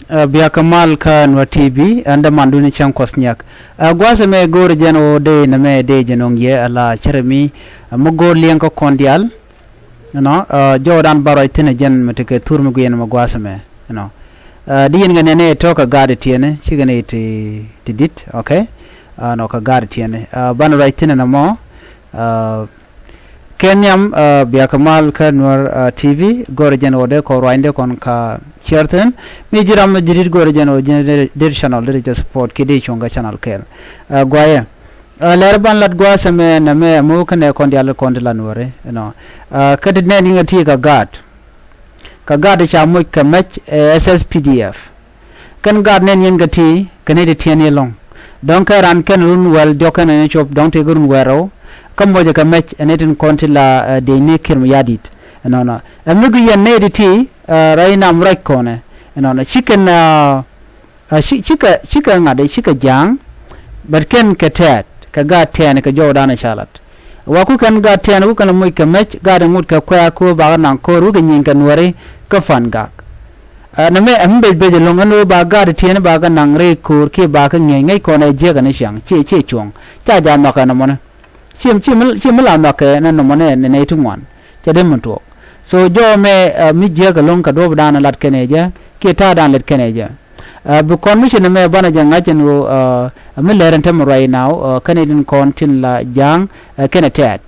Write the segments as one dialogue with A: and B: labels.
A: biya kamal ka Nuer TV anda manduni chang kosnyak gwasa me gor jeno de na me de jenong ye ala cheremi mo gor liang ko kondial no jodan baroy tine jen meteke turmu yen mo gwasa me no diyen ngane ne to ka gade tiene chigane ti dit okay no ka gade tiene ban right tine na mo Kenyam biya kamal ka Nuer TV gor jeno de ko roinde kon ka cherten mi jiram jirit gor jeno der channel der support kidi chonga channel kel gwaye lerban lat gwa same na me mo kane kon dial kon de lanore no kad ne ni ngati ka gad cha mo ka match SSPDF kan gad ne ni ngati kane de tiene long donc ran ken run wel jokan ne chop donc te gurun wero kam mo ka match enetin kontila de ne kirm yadit no amugu ya ne de ti raina mrak kone no chicken chika ngade chika jang but ken katat ka ga ten ka jodana chalat wa ku kan ga ten ku kan moy ka match ga de mut ka kwa ko ba nan ko ru ga nyin kan wore ka fan ga na me ambe be de long anu ba ga de ten ba ga nan re kur ke ba ka ngai ko na je ga ne shang che chong cha ja ma ka na mon chim la ma ka na no mon ne tu mon cha de mon to so jo me mi je ga long ka do dana lat kene je ke ta dan lat kene je bu commission me bana jang ngajen go mi leren tem right now Canadian contin la jang kene tat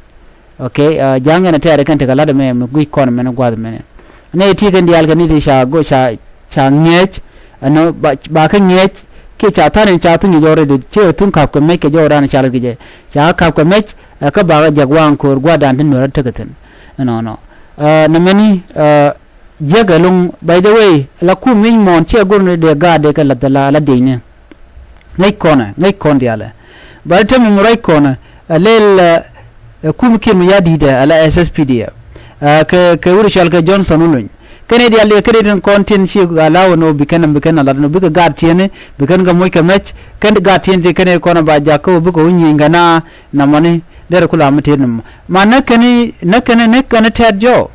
A: okay jang ene tat kan te kala de me gui kon me no gwad me ne ti kan dial kan ni sha go cha ngech no ba ka ngech ke cha ta ne cha tu ni jore de che tun kap ko me ke jora na cha ge je cha kap ko me ka ba ga jagwan ko gwadan tin no ta gaten no na meni jagalung by the way la ku min mon che gurne de ga de ka la de ne ngai kon diala ba ta mu rai kona lel ku mikin ya dida ala SSPD ke wuri shal ka Johnson ulun kene dia le Canadian content shi ala no bikan la no biga ga tiene bikan ga moy ka match kan ga tiene kene kona ba ja ko bu ko unyi ngana na mani der kula mutin ma nakane tad jo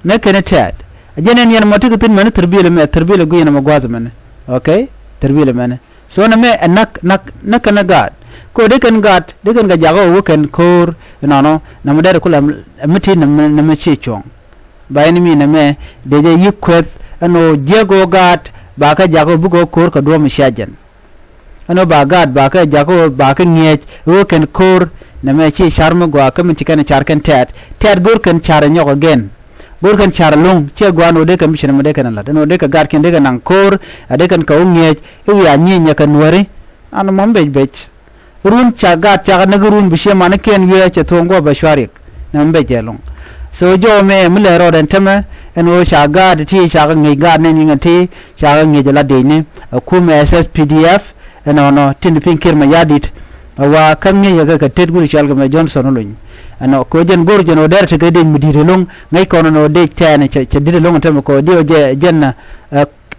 A: nakane tad jenen yan moti gutin man tarbiyale gu yana magwaz man okay tarbiyale man so na me nakana gad ko de kan ga jago wo kan kor no na mo der kula mutin na me chi chong bayni mi na me de je yikwet ano jego gad ba ka jago bu ko kor ka do mi shajan ano ba gad ba ka jago ba ka nyech wo kan kor na me chi sharma gwa ka min tikane char kan tat gor kan char nyoko gen gor kan char long che gwa no de kan mission mo de kan la no de ka gar ken de kan kor ade kan ka unye e ya nyinya kan wari an mom bej run cha ga cha na gurun bishe man ken ye che tongo ba shwarik na mbe jelong so jo me mle ro den tama en o sha ga de ti sha ga ngi ga ne ni ngati sha ga ngi jala de ni ku me SSPDF no tin pin kirma yadit wa kam ne yaga ka ted guri chal ga Johnson ulun ano ko jen gor jen o der te gade mi dire long ngai kono no de tane che dire long tam ko dio je jenna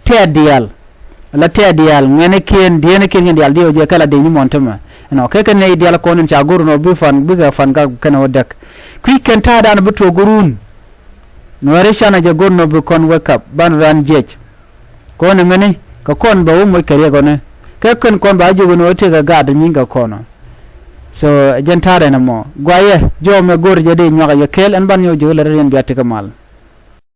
A: tedial la tedial ngene ken diene ken dial dio je kala de ni montama ano ke ken ne dial kono cha gor no bi fan biga fan ga kana wadak kwi ken ta dan buto gurun no re shana je gor no bi kon wake up ban ran jej ko ne meni ka kon ba wo mo kare go ne ke kon ba ju no te ga ga de nyinga kono so jentare na mo gwaye jo me gor je de nyoga ye kel en ban yo je le ren biati kamal